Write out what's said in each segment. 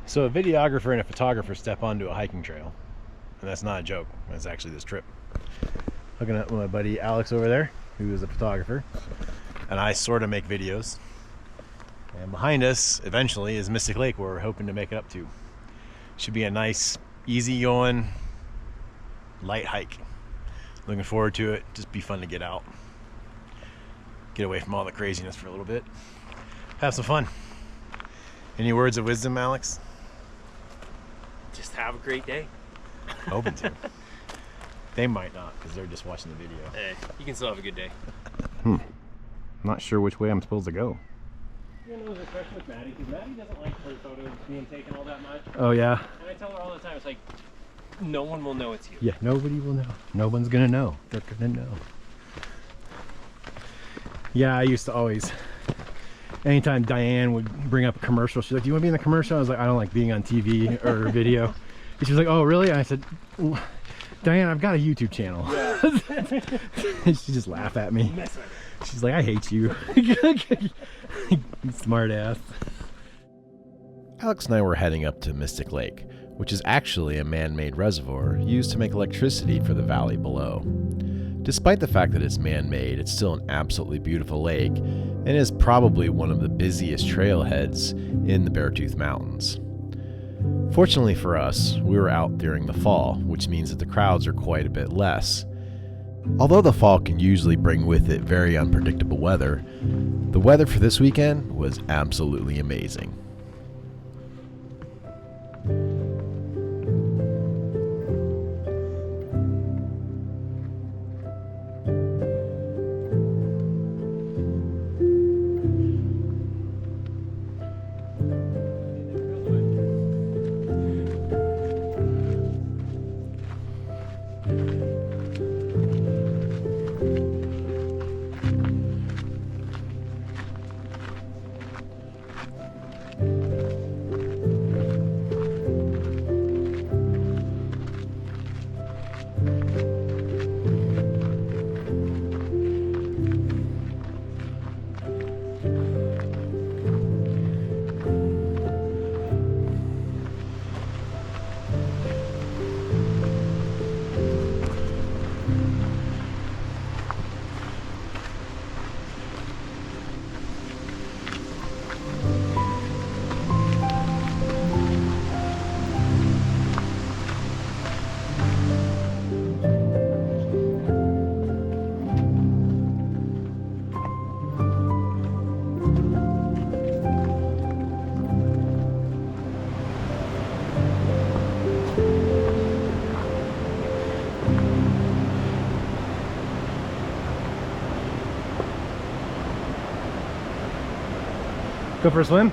So a videographer and a photographer step onto a hiking trail. And that's not a joke. That's actually this trip. Hooking up with my buddy Alex over there, who is a photographer. And I sort of make videos. And behind us, eventually, is Mystic Lake, where we're hoping to make it up to. Should be a nice, easy-going, light hike. Looking forward to it. Just be fun to get out. Get away from all the craziness for a little bit. Have some fun. Any words of wisdom, Alex? Just have a great day. Hoping to. They might not, because they're just watching the video. Hey, you can still have a good day. Not sure which way I'm supposed to go. You know, there's a question with Maddie, because Maddie doesn't like her photos being taken all that much. Oh, yeah? And I tell her all the time, it's like, no one will know it's you. Yeah, nobody will know. No one's gonna know. They're gonna know. Yeah, I used to always, anytime Diane would bring up a commercial, she's like, do you want to be in the commercial? I was like, I don't like being on TV or video. And she was like, oh, really? And I said, Diane, I've got a YouTube channel. Yeah. She just laughed at me. She's like, I hate you. Smart ass. Alex and I were heading up to Mystic Lake, which is actually a man-made reservoir used to make electricity for the valley below. Despite the fact that it's man-made, it's still an absolutely beautiful lake and is probably one of the busiest trailheads in the Beartooth Mountains. Fortunately for us, we were out during the fall, which means that the crowds are quite a bit less. Although the fall can usually bring with it very unpredictable weather, the weather for this weekend was absolutely amazing. Go for a swim?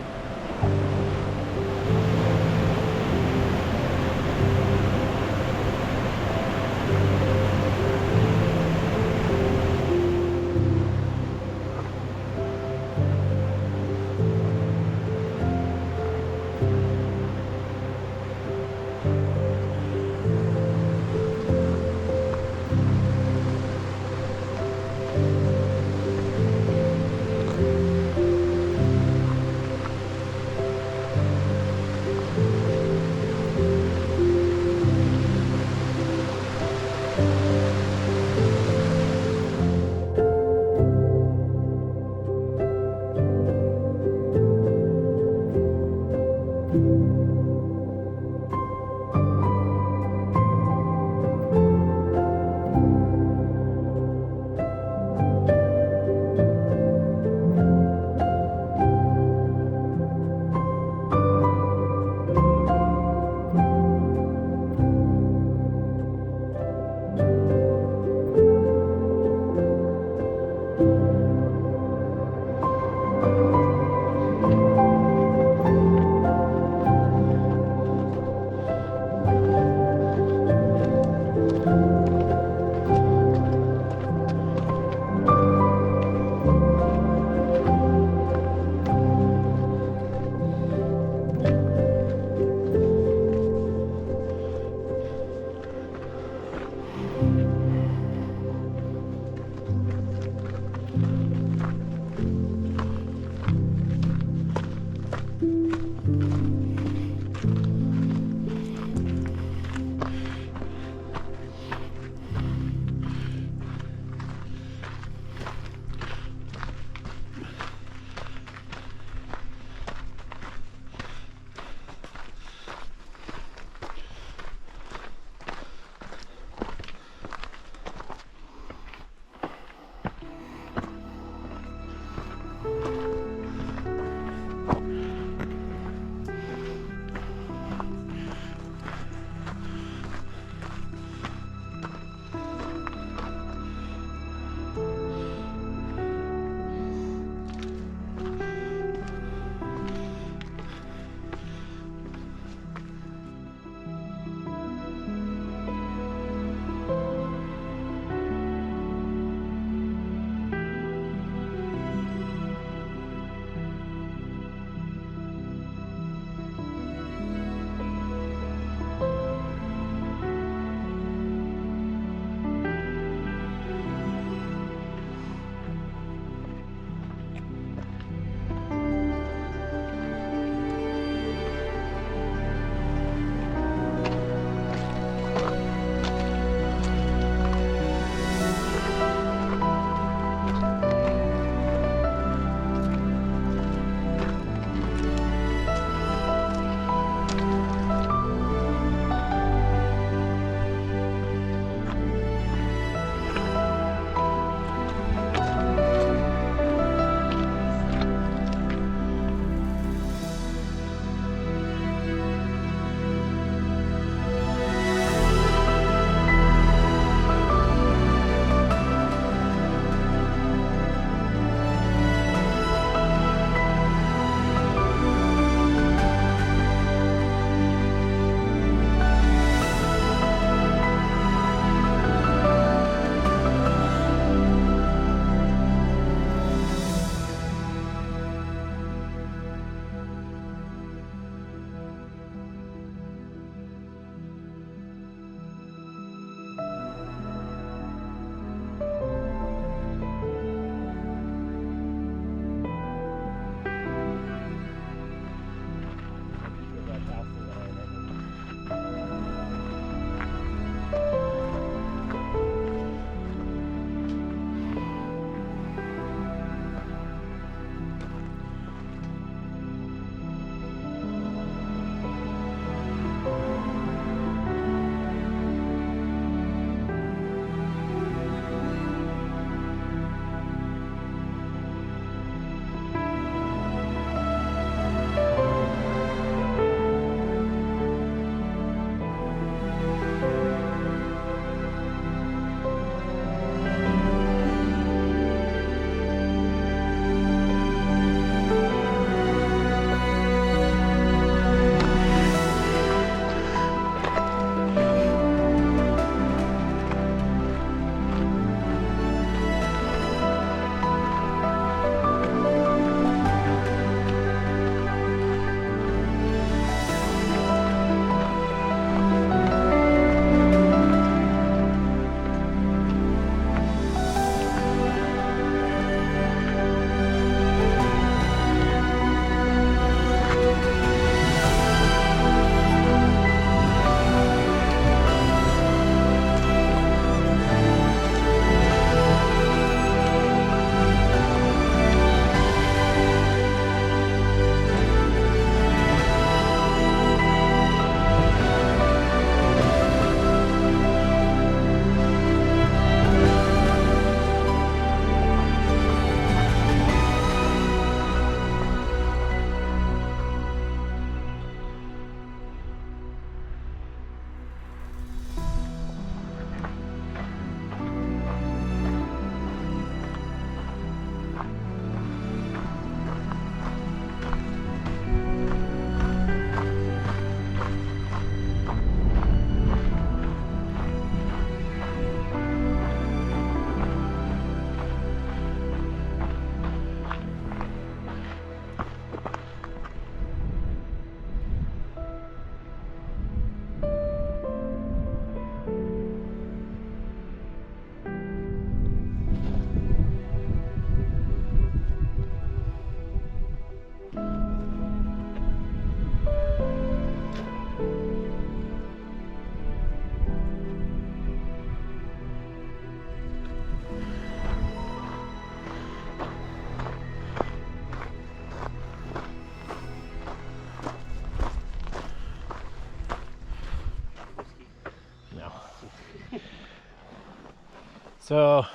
So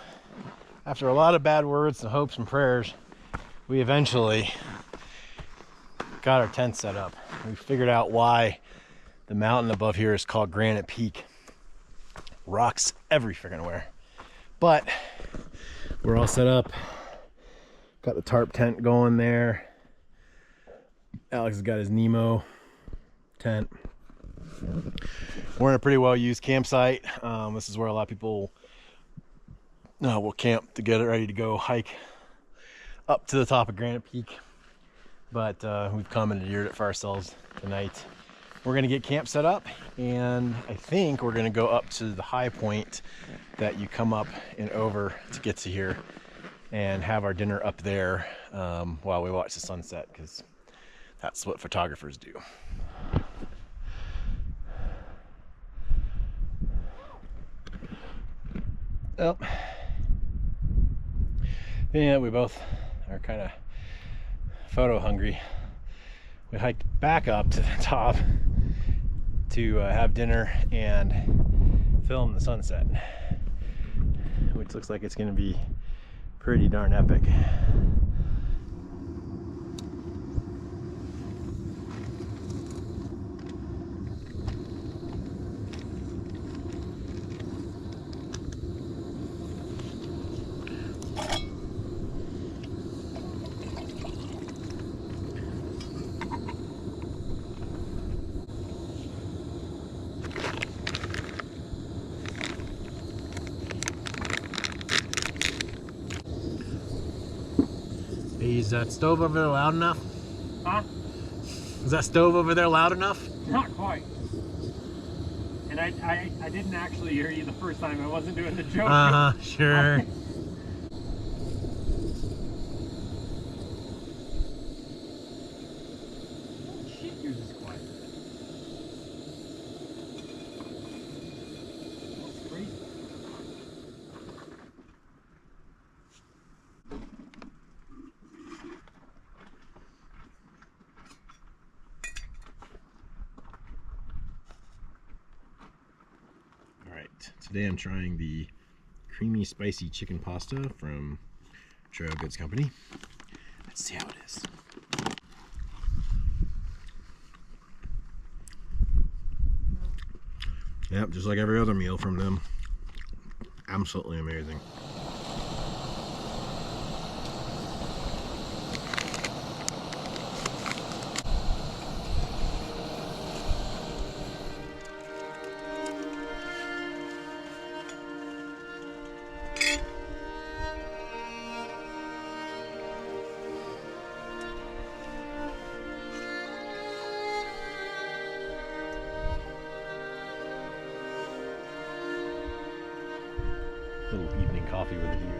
after a lot of bad words and hopes and prayers, we eventually got our tent set up. We figured out why the mountain above here is called Granite Peak. Rocks every freaking where. But we're all set up. Got the tarp tent going there. Alex has got his Nemo tent. We're in a pretty well used campsite. This is where a lot of people will camp to get it ready to go hike up to the top of Granite Peak. But we've commandeered it for ourselves tonight. We're gonna get camp set up, and I think we're gonna go up to the high point that you come up and over to get to here, and have our dinner up there while we watch the sunset, because that's what photographers do. Oh. Yeah, we both are kind of photo hungry. We hiked back up to the top to have dinner and film the sunset, which looks like it's going to be pretty darn epic. Is that stove over there loud enough? Huh? Is that stove over there loud enough? Not quite. And I didn't actually hear you the first time. I wasn't doing the joke. Sure. Shit, yours is quiet. That's crazy. Today I'm trying the creamy spicy chicken pasta from Trail Goods Company. Let's see how it is. Yep, just like every other meal from them. Absolutely amazing. Little evening coffee with a view.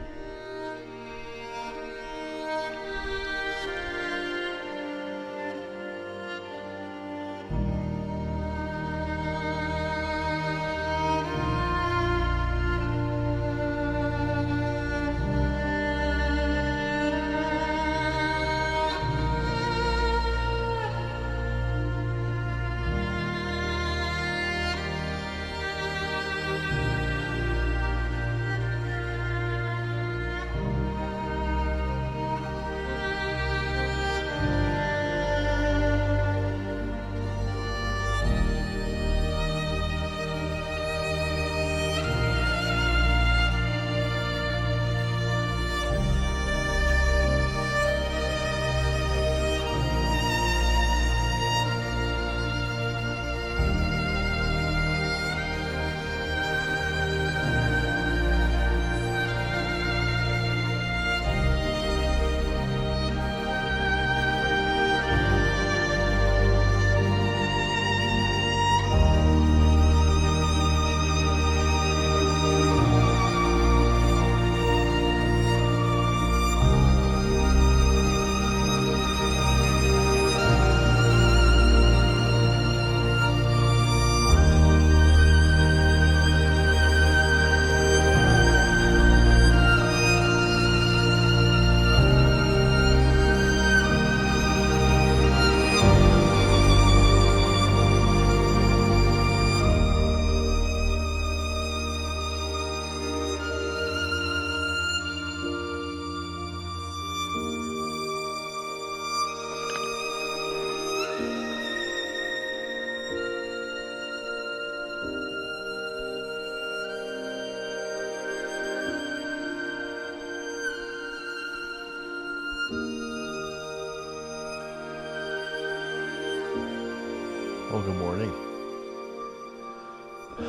Well, good morning.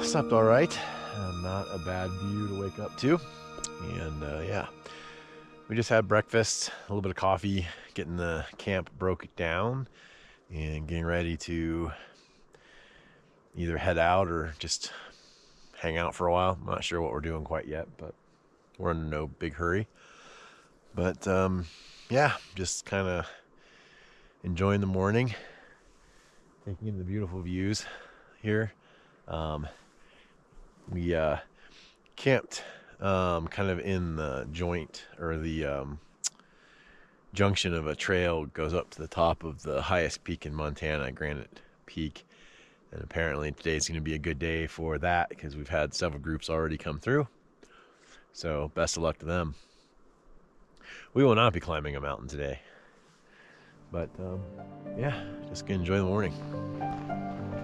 Slept all right. Not a bad view to wake up to. And yeah, we just had breakfast, a little bit of coffee, getting the camp broke down, and getting ready to either head out or just hang out for a while. I'm not sure what we're doing quite yet, but we're in no big hurry. But yeah, just kind of enjoying the morning, taking in the beautiful views here. We camped kind of in the joint, or the junction of a trail goes up to the top of the highest peak in Montana, Granite Peak. And apparently today's going to be a good day for that because we've had several groups already come through. So best of luck to them. We will not be climbing a mountain today. But yeah, just gonna enjoy the morning.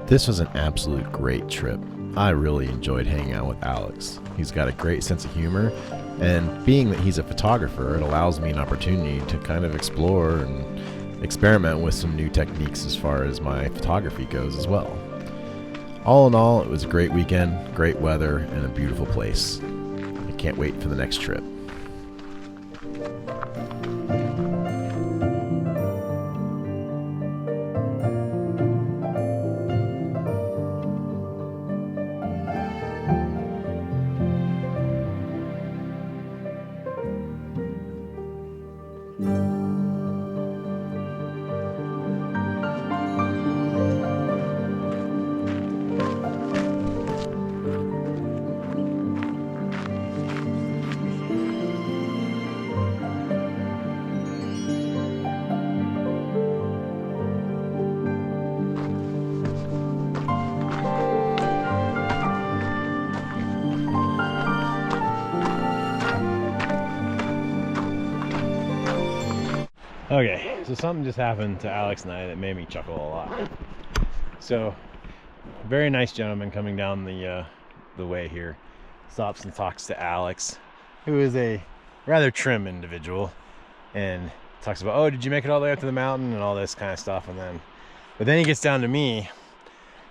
This was an absolute great trip. I really enjoyed hanging out with Alex. He's got a great sense of humor, and being that he's a photographer, it allows me an opportunity to kind of explore and experiment with some new techniques as far as my photography goes as well. All in all, it was a great weekend, great weather, and a beautiful place. I can't wait for the next trip. Okay, so something just happened to Alex and I that made me chuckle a lot. So, very nice gentleman coming down the way here stops and talks to Alex, who is a rather trim individual, and talks about, oh, did you make it all the way up to the mountain and all this kind of stuff. But then he gets down to me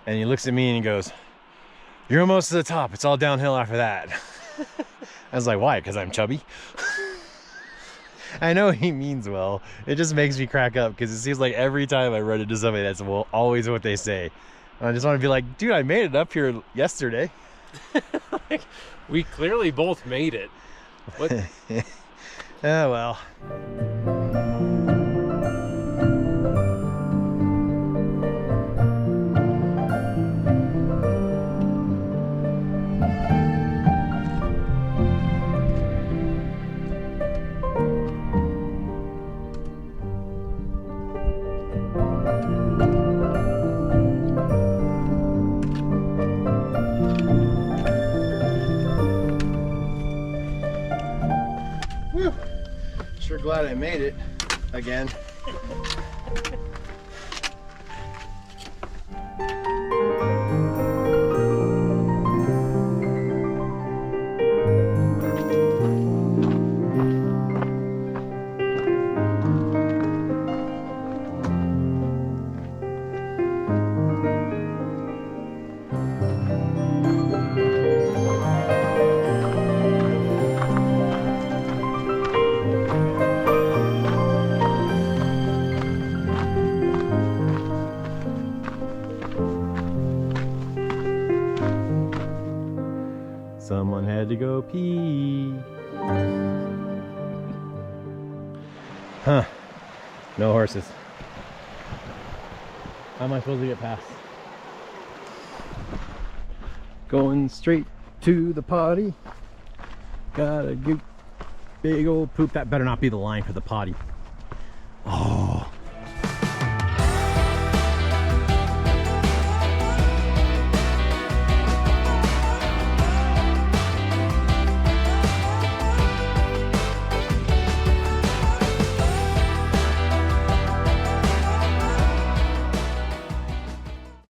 and he looks at me and he goes, you're almost to the top, it's all downhill after that. I was like, why? Because I'm chubby? I know he means well. It just makes me crack up because it seems like every time I run into somebody, that's always what they say. And I just want to be like, dude, I made it up here yesterday. Like, we clearly both made it. What? Oh, well. Sure glad I made it again. Someone had to go pee. Huh. No horses. How am I supposed to get past? Going straight to the potty. Gotta go big old poop. That better not be the line for the potty.